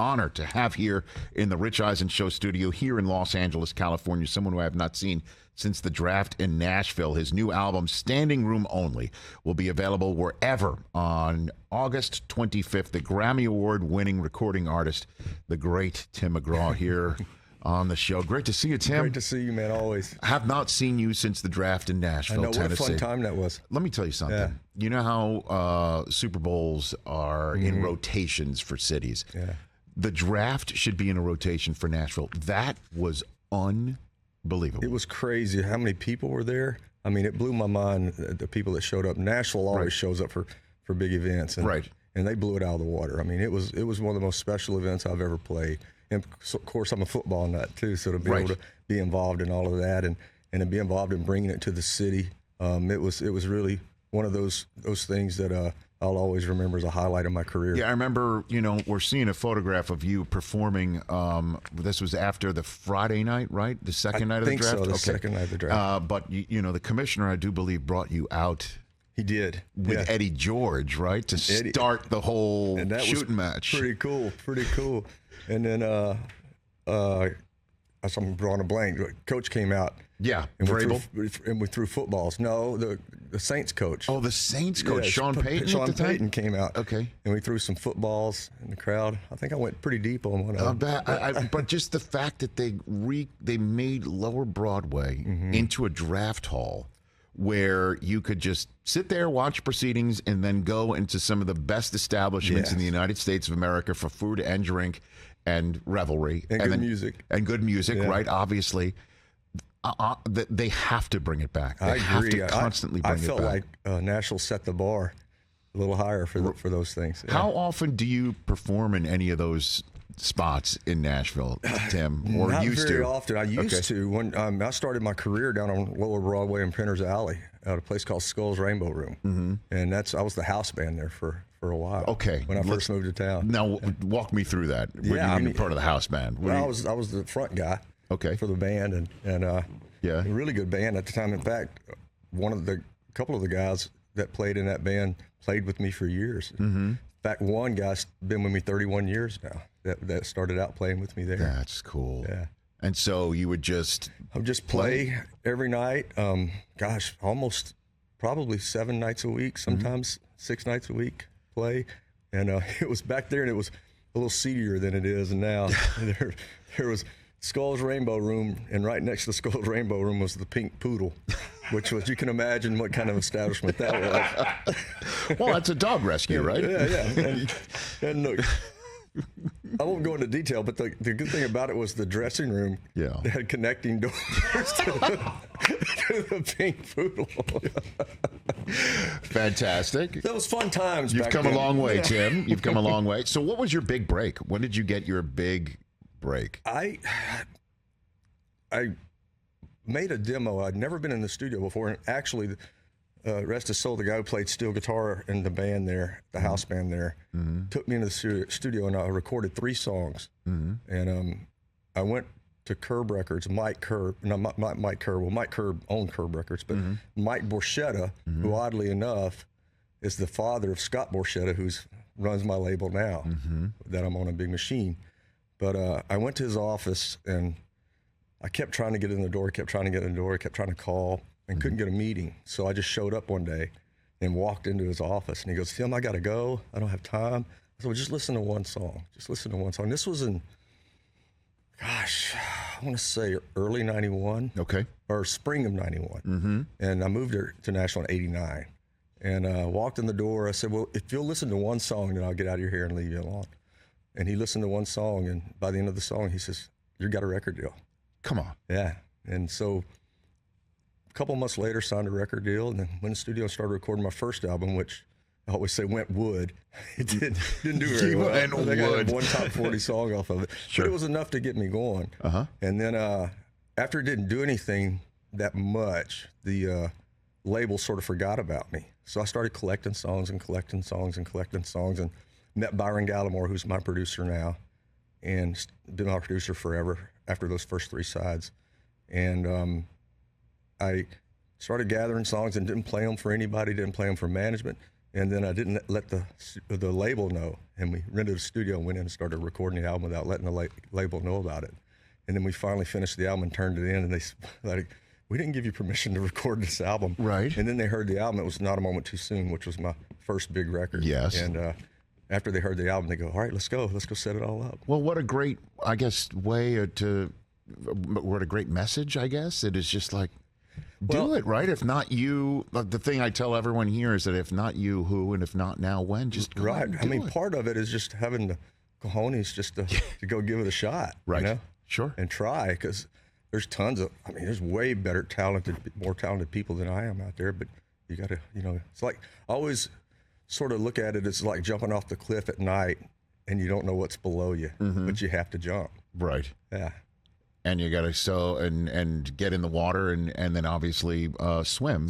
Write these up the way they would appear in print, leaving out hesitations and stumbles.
honor to have here in the Rich Eisen Show studio here in Los Angeles, California, someone who I have not seen since the draft in Nashville. His new album, Standing Room Only, will be available wherever on August 25th. The Grammy Award-winning recording artist, the great Tim McGraw, here on the show. Great to see you, Tim. Great to see you, man, always. I have not seen you since the draft in Nashville, Tennessee. What a fun time that was. Let me tell you something. Yeah. You know how Super Bowls are in rotations for cities? Yeah. The draft should be in a rotation for Nashville. That was unbelievable. It was crazy how many people were there. I mean, it blew my mind, the people that showed up. Nashville always shows up for big events. And, and they blew it out of the water. I mean, it was one of the most special events I've ever played. And of course, I'm a football nut too, so to be able to be involved in all of that and to be involved in bringing it to the city, it was really one of those things that I'll always remember as a highlight of my career. Yeah, I remember. We're seeing a photograph of you performing. This was after the Friday night, right? The second night of the draft. I think so. The second night of the draft. But the commissioner, I do believe, brought you out. He did with Eddie George, right, to start the whole shooting match. Pretty cool. And then I'm drawing a blank. Coach came out. Yeah, and we threw footballs. No, the Saints coach. Oh, the Saints coach, Sean Payton. Sean Payton came out. Okay, and we threw some footballs in the crowd. I think I went pretty deep on one of them. But just the fact that they made Lower Broadway into a draft hall, where you could just sit there, watch proceedings, and then go into some of the best establishments in the United States of America for food and drink and revelry. And good music. And good music, right, obviously. They have to bring it back. They have to constantly bring it back. I felt like Nashville set the bar a little higher for those things. Yeah. How often do you perform in any of those spots in Nashville, Tim? Or Not used very to? often. I used to. When I started my career down on Lower Broadway in Printers Alley at a place called Skull's Rainbow Room. And I was the house band there for a while. Okay. When I first moved to town. Now, walk me through that. When you were part of the house band. Well, I was the front guy. Okay. For the band and a really good band at the time. In fact, couple of the guys that played in that band played with me for years. In fact, one guy's been with me 31 years now. That started out playing with me there. That's cool. Yeah. And so you would I would just play every night. Almost probably 7 nights a week. Sometimes 6 nights a week. Play, and it was back there, and it was a little seedier than it is now. There was Skull's Rainbow Room, and right next to the Skull's Rainbow Room was the Pink Poodle, which was, you can imagine what kind of establishment that was. Well, that's a dog rescue, right? Yeah. And look, I won't go into detail, but the good thing about it was the dressing room had connecting doors to the Pink Poodle. Fantastic. That was fun times. You've come a long way, Tim. You've come a long way. So what was your big break? When did you get your big break? I made a demo. I'd never been in the studio before, and actually, rest his soul, the guy who played steel guitar in the band there, the house band there, took me into the studio, and I recorded 3 songs. And I went to Curb Records, Mike Curb owned Curb Records, but Mike Borchetta, who oddly enough is the father of Scott Borchetta, who runs my label now, that I'm on a big machine. But I went to his office, and I kept trying to get in the door, kept trying to call, and couldn't get a meeting. So I just showed up one day and walked into his office, and he goes, "Tim, I got to go. I don't have time." I said, "Well, just listen to one song. This was in, I want to say early 91. Okay. Or spring of 91. And I moved to Nashville in 89. And walked in the door. I said, "Well, if you'll listen to one song, then I'll get out of your hair and leave you alone." And he listened to one song, and by the end of the song, he says, "You got a record deal." Come on. Yeah. And so a couple months later, signed a record deal, and then went in the studio and started recording my first album, which I always say went wood. It didn't do very well. I think I had one top 40 song off of it. Sure. But it was enough to get me going. And then after it didn't do anything that much, the label sort of forgot about me. So I started collecting songs and met Byron Gallimore, who's my producer now, and been my producer forever after those first 3 sides. And I started gathering songs and didn't play them for anybody, didn't play them for management, And then I didn't let the label know, and we rented a studio and went in and started recording the album without letting the label know about it. And then we finally finished the album and turned it in, and they like, we didn't give you permission to record this album. Right. And then they heard the album. It was Not a Moment Too Soon, which was my first big record. Yes. And after they heard the album, they go, all right, let's go set it all up. Well, what a great, I guess, what a great message, I guess. It is just like, do it, right? If not you, the thing I tell everyone here is that if not you, who, and if not now, when? Just go right. and I mean, do it. part of it is just having the cojones just to go give it a shot. Right. You know? Sure. And try, because there's there's way more talented people than I am out there, but you got to, it's like, I always sort of look at it as like jumping off the cliff at night and you don't know what's below you, but you have to jump. Right. Yeah. And you got to and get in the water and then obviously swim.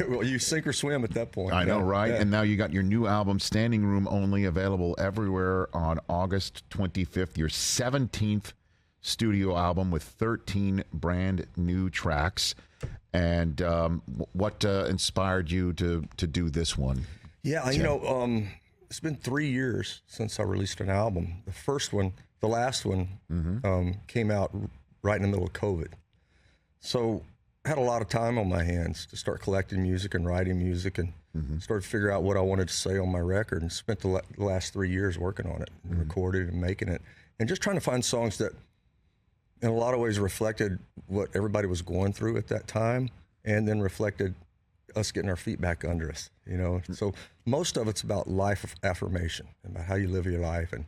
Well, you sink or swim at that point. I know, right? Yeah. And now you got your new album, Standing Room Only, available everywhere on August 25th, your 17th studio album with 13 brand new tracks. And what inspired you to do this one? Yeah, it's been 3 years since I released an album. The last one came out right in the middle of COVID. So I had a lot of time on my hands to start collecting music and writing music and started to figure out what I wanted to say on my record, and spent the last 3 years working on it and recording and making it, and just trying to find songs that in a lot of ways reflected what everybody was going through at that time, and then reflected us getting our feet back under us, So most of it's about life affirmation, about how you live your life and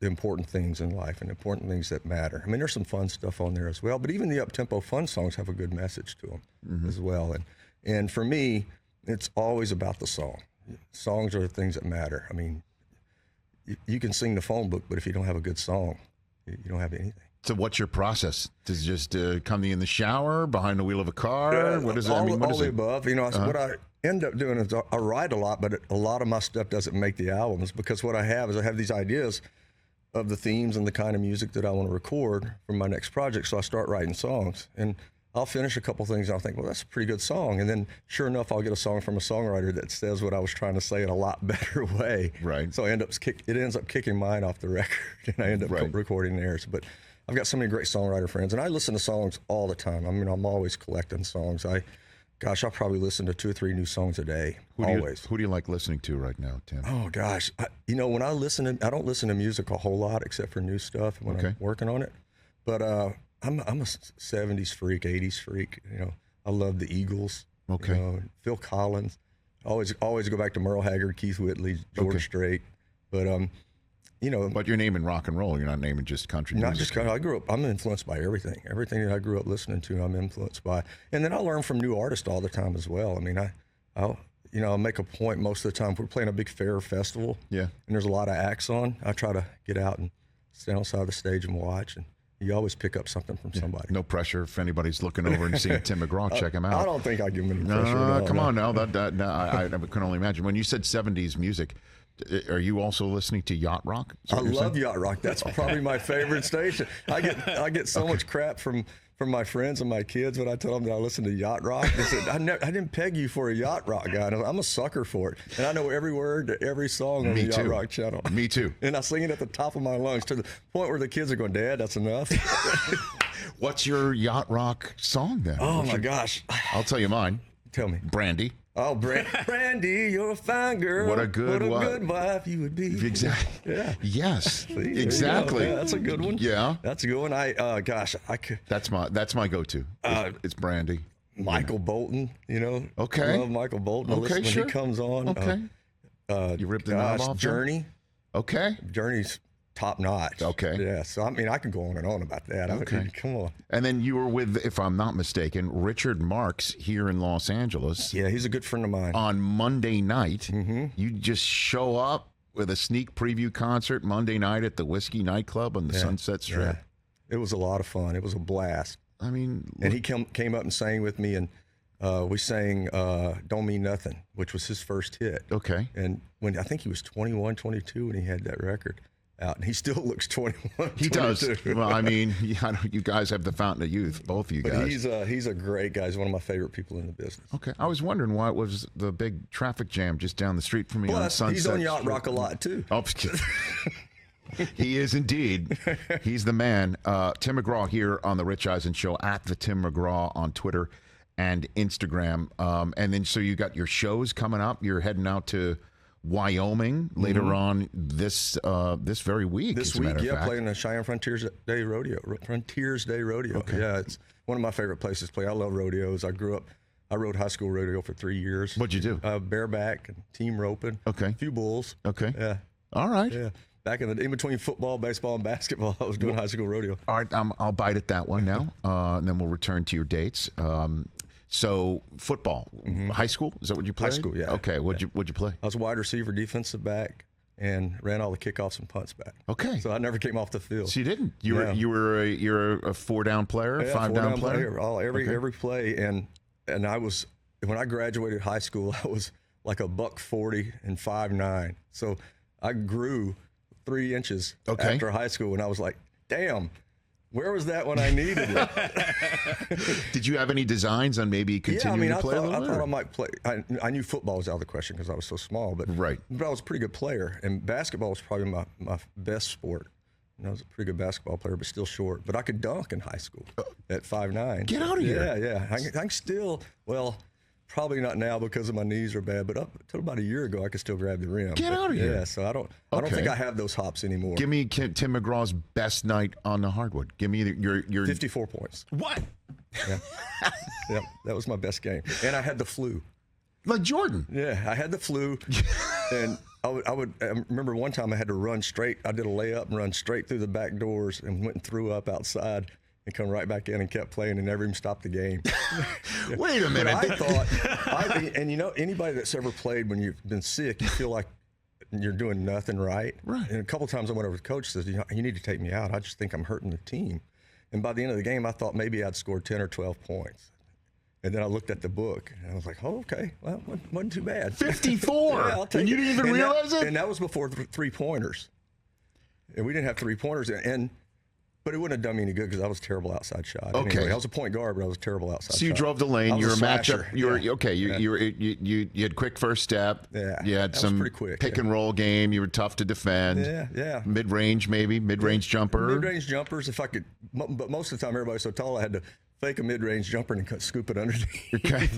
the important things in life and important things that matter. I mean, there's some fun stuff on there as well, but even the up-tempo fun songs have a good message to them as well. And for me, it's always about the song. Songs are the things that matter. I mean, you can sing the phone book, but if you don't have a good song, you don't have anything. So what's your process? Does it just come in the shower, behind the wheel of a car? What is it? All what is the it? above. What I end up doing is I write a lot, but a lot of my stuff doesn't make the albums, because what I have these ideas of the themes and the kind of music that I want to record for my next project. So I start writing songs, and I'll finish a couple things and I'll think, well, that's a pretty good song. And then sure enough, I'll get a song from a songwriter that says what I was trying to say in a lot better way. Right. So it ends up kicking mine off the record, and I end up recording theirs. But I've got so many great songwriter friends, and I listen to songs all the time. I mean, I'm always collecting songs. I'll probably listen to 2 or 3 new songs a day. Who do you like listening to right now, Tim? Oh gosh, when I don't listen to music a whole lot except for new stuff when I'm working on it. But I'm a 70s freak, 80s freak. I love the Eagles. Okay. Phil Collins. Always go back to Merle Haggard, Keith Whitley, George Strait. But But you're naming rock and roll. You're not naming just country music. Not just country. I'm influenced by everything. Everything that I grew up listening to, I'm influenced by. And then I learn from new artists all the time as well. I mean, I'll make a point most of the time. If we're playing a big fair or festival, and there's a lot of acts on, I try to get out and stand outside the stage and watch. And you always pick up something from somebody. No pressure. If anybody's looking over and seeing Tim McGraw, check him out. I don't think I give him any pressure. Come on now. I can only imagine. When you said 70s music, are you also listening to yacht rock? I love yacht rock. That's probably my favorite station. I get so much crap from my friends and my kids when I tell them that I listen to yacht rock. They said, I didn't peg you for a yacht rock guy. And I'm a sucker for it. And I know every word to every song on the yacht rock channel. Me too. And I sing it at the top of my lungs to the point where the kids are going, Dad, that's enough. What's your yacht rock song then? Oh, my gosh. I'll tell you mine. Tell me. Brandy. Oh, Brandy, you're a fine girl. What a good wife you would be. Exactly. Yeah. Yes. See, exactly. Yeah, that's a good one. Yeah. That's a good one. I could. That's my go-to. It's Brandy. Michael Bolton. Okay. I love Michael Bolton. Okay, when he comes on. Okay. You ripped the knob off. Journey. Okay. Journey's top notch. Okay. Yeah. So I can go on and on about that. Okay. Come on. And then you were with, if I'm not mistaken, Richard Marx here in Los Angeles. Yeah, he's a good friend of mine. On Monday night, you just show up with a sneak preview concert Monday night at the Whiskey Nightclub on the Sunset Strip. Yeah. It was a lot of fun. It was a blast. I mean, and he came up and sang with me, and we sang Don't Mean Nothing, which was his first hit. Okay. And when I think he was 21, 22 when he had that record. out, and he still looks 21. He 22. does. Well, I mean, you guys have the fountain of youth, both of you But guys. he's a great guy. He's one of my favorite people in the business. Okay, I was wondering why it was the big traffic jam just down the street from me on Plus, Sunset. he's on Yacht Street. Rock a lot too. Oh, he is indeed. He's the man. Tim McGraw here on the Rich Eisen Show, at the Tim McGraw on Twitter and Instagram. And then so you got your shows coming up. You're heading out to Wyoming later on this very week. This week, playing the Cheyenne Frontiers Day Rodeo. Okay. Yeah, it's one of my favorite places to play. I love rodeos. I rode high school rodeo for 3 years. What'd you do? Bareback and team roping. Okay. A few bulls. Okay. Yeah. All right. Yeah. Back in between football, baseball, and basketball, I was doing high school rodeo. All right, I'll bite at that one now, and then we'll return to your dates. So football, high school, is that what you played? High school, yeah. Okay, what'd you play? I was a wide receiver, defensive back, and ran all the kickoffs and punts back. Okay. So I never came off the field. So you didn't. You're a 4-down player, Yeah, 5-down player. Every play, and I was, when I graduated high school, I was like a $140 and 5'9". So I grew 3 inches after high school, and I was like, damn, where was that when I needed it? Did you have any designs on maybe continuing to play? I thought I might play. I knew football was out of the question because I was so small, but right. But I was a pretty good player, and basketball was probably my best sport. And I was a pretty good basketball player, but still short. But I could dunk in high school at 5'9". Get out of here! Yeah. I can still, well, probably not now because of my knees are bad, but up until about a year ago, I could still grab the rim. Get out of here! Yeah, so I don't think I have those hops anymore. Give me Tim McGraw's best night on the hardwood. Give me your 54 points. What? Yeah. Yep, that was my best game, and I had the flu. Like Jordan. Yeah, I had the flu, and I remember one time I had to run straight. I did a layup and run straight through the back doors and went and threw up outside and come right back in and kept playing and never even stopped the game. Wait a minute. And you know, anybody that's ever played when you've been sick, you feel like you're doing nothing right. Right. And a couple times I went over to the coach and said, you need to take me out. I just think I'm hurting the team. And by the end of the game, I thought maybe I'd scored 10 or 12 points. And then I looked at the book, and I was like, oh, okay. Well, wasn't too bad. 54? Yeah, I'll take and you didn't even realize it? And that was before three-pointers. And we didn't have three-pointers. But it wouldn't have done me any good because I was terrible outside shot. Okay. Anyway, I was a point guard, but I was terrible outside shot. So you drove the lane. You were a matchup. Yeah. You had quick first step. Yeah. You had that some was pretty quick, pick and roll game. You were tough to defend. Yeah. Mid-range jumper. Mid-range jumpers, if I could. But most of the time, everybody's so tall, I had to fake a mid-range jumper and scoop it underneath. Okay.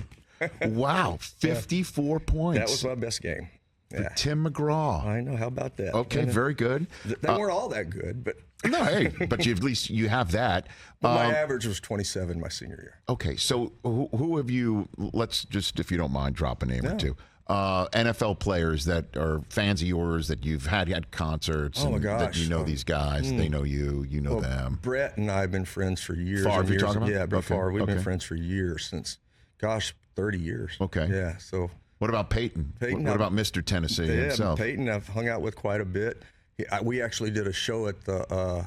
Wow. 54 points. That was my best game. Yeah. Tim McGraw. I know. How about that? Okay, very good. They weren't all that good, but no, hey, but at least you have that. But my average was 27 my senior year. Okay, so who have you? Let's just, if you don't mind, drop a name or two. NFL players that are fans of yours that you've had concerts. Oh my gosh, that you know these guys. They know you. You know them. Brett and I have been friends for years. Favre, you're talking about? Yeah, Brett Favre. We've been Okay. friends for years, since, 30 years. Okay. Yeah. So What about Peyton? What about Mr. Tennessee himself? Peyton, I've hung out with quite a bit. We actually did a show at the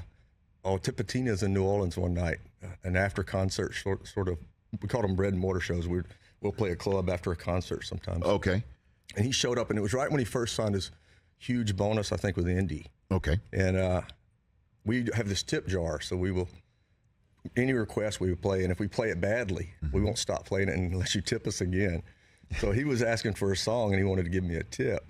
Tipitina's in New Orleans one night, an after concert sort of. We called them bread and mortar shows. We'll play a club after a concert sometimes. Okay. And he showed up, and it was right when he first signed his huge bonus, I think, with Indy. Okay. And we have this tip jar, so we will. Any request we would play, and if we play it badly, we won't stop playing it unless you tip us again. So he was asking for a song, and he wanted to give me a tip.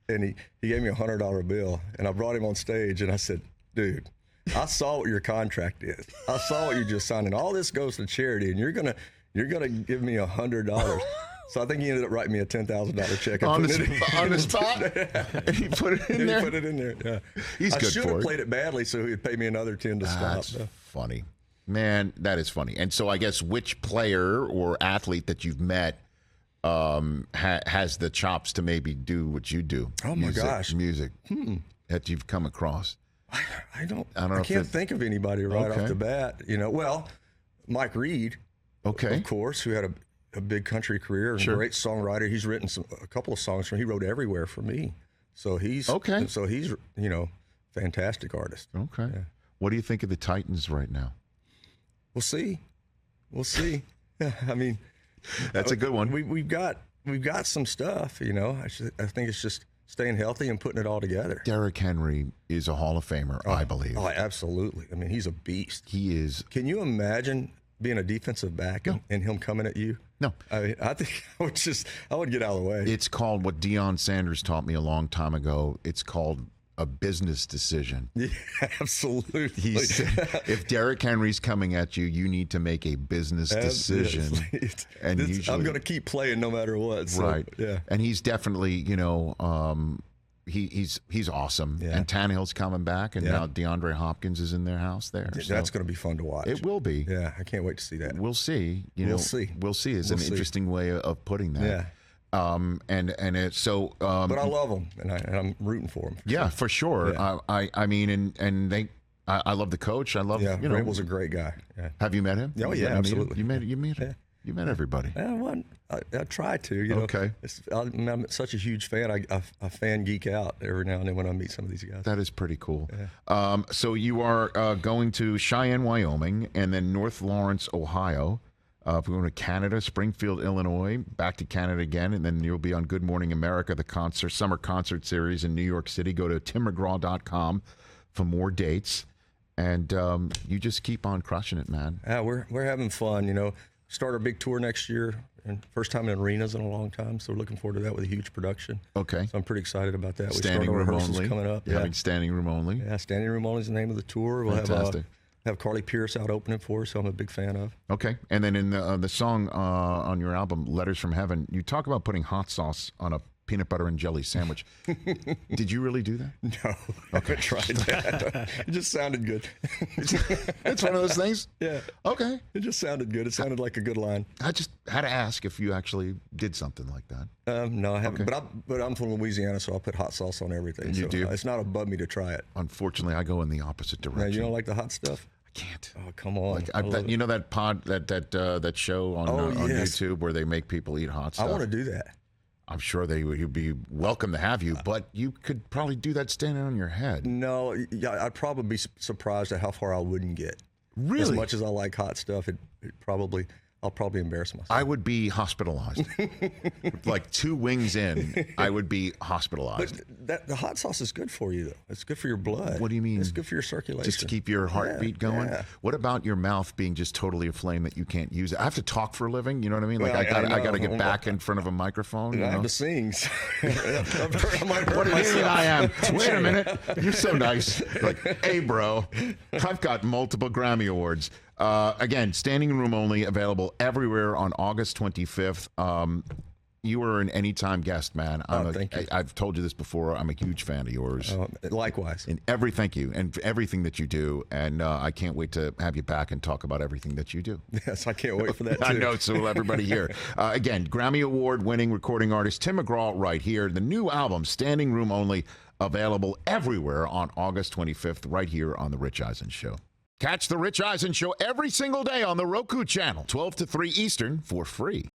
And he gave me a $100 bill, and I brought him on stage, and I said, dude, I saw what your contract is. I saw what you just signed, and all this goes to charity, and you're gonna give me $100. So I think he ended up writing me a $10,000 check. On the spot? And he put it in there? He put it in there, yeah. He's good for it. I should have played it badly, so he'd pay me another 10 to stop. That's funny. Man, that is funny. And so I guess which player or athlete that you've met has the chops to maybe do what you do? Oh my gosh, music that you've come across. I can't think of anybody right Okay. off the bat. Well, Mike Reed, of course, who had a big country career and great songwriter. He's written a couple of songs he wrote everywhere for me. So he's fantastic artist. Okay. Yeah. What do you think of the Titans right now? We'll see. Yeah, I mean, that's a good one. We've got some stuff. I think it's just staying healthy and putting it all together. Derrick Henry is a Hall of Famer, I believe. Oh, absolutely. I mean, he's a beast. He is. Can you imagine being a defensive back and him coming at you? No. I mean, I think I would get out of the way. It's called what Deion Sanders taught me a long time ago. It's called a business decision. Yeah, absolutely. He said, if Derrick Henry's coming at you, you need to make a business decision. And usually, I'm going to keep playing no matter what. So, right. Yeah. And he's definitely, he's awesome. Yeah. And Tannehill's coming back, and now DeAndre Hopkins is in their house there. That's so going to be fun to watch. it will be. Yeah, I can't wait to see that. We'll see. We'll see. We'll see is an interesting way of putting that. Yeah. And it's so. But I love them, and I'm rooting for them. Yeah, for sure. Yeah. I mean, and they. I love the coach. I love. Yeah, Rabel's a great guy. Yeah. Have you met him? Oh yeah, absolutely. You met him. Yeah. You met everybody. I try to. You know, okay. I'm such a huge fan. I fan geek out every now and then when I meet some of these guys. That is pretty cool. Yeah. So you are going to Cheyenne, Wyoming, and then North Lawrence, Ohio. We're going to Canada, Springfield, Illinois, back to Canada again, and then you'll be on Good Morning America, the summer concert series in New York City. Go to timmcgraw.com for more dates, and you just keep on crushing it, man. Yeah, we're having fun. You know, start our big tour next year, and first time in arenas in a long time. So we're looking forward to that with a huge production. Okay. So I'm pretty excited about that. Standing room only. Coming up. Having standing room only. Yeah, standing room only is the name of the tour. We'll Fantastic. have Carly Pierce out opening for us, so I'm a big fan of. Okay, and then in the song on your album, Letters from Heaven, you talk about putting hot sauce on a peanut butter and jelly sandwich. Did you really do that? No, I haven't tried that. It just sounded good. It's one of those things? Yeah. Okay. It just sounded good. It sounded like a good line. I just had to ask if you actually did something like that. No, I haven't. Okay. But I'm from Louisiana, so I'll put hot sauce on everything. You so do? It's not above me to try it. Unfortunately, I go in the opposite direction. Now, you don't like the hot stuff? Can't. Oh, come on. Like, you know that show on yes. YouTube where they make people eat hot stuff? I want to do that. I'm sure would be welcome to have you, but you could probably do that standing on your head. No, I'd probably be surprised at how far I wouldn't get. Really? As much as I like hot stuff, I'll probably embarrass myself. I would be hospitalized. Like 2 wings in, I would be hospitalized. But the hot sauce is good for you, though. It's good for your blood. What do you mean? It's good for your circulation. Just to keep your heartbeat going? Yeah. What about your mouth being just totally aflame that you can't use it? I have to talk for a living, you know what I mean? Like well, I got to get back in front of a microphone. I have to sing. I might hurt What an myself. idiot I am. Wait a minute. You're so nice. Like, hey, bro, I've got multiple Grammy Awards. Again, standing room only, available everywhere on August 25th. You are an anytime guest, man. Thank you. I've told you this before. I'm a huge fan of yours. Likewise. Thank you, and everything that you do. And I can't wait to have you back and talk about everything that you do. Yes, I can't wait for that, too. I know, so will everybody here. Again, Grammy Award-winning recording artist Tim McGraw right here. The new album, Standing Room Only, available everywhere on August 25th, right here on The Rich Eisen Show. Catch The Rich Eisen Show every single day on the Roku channel, 12 to 3 Eastern, for free.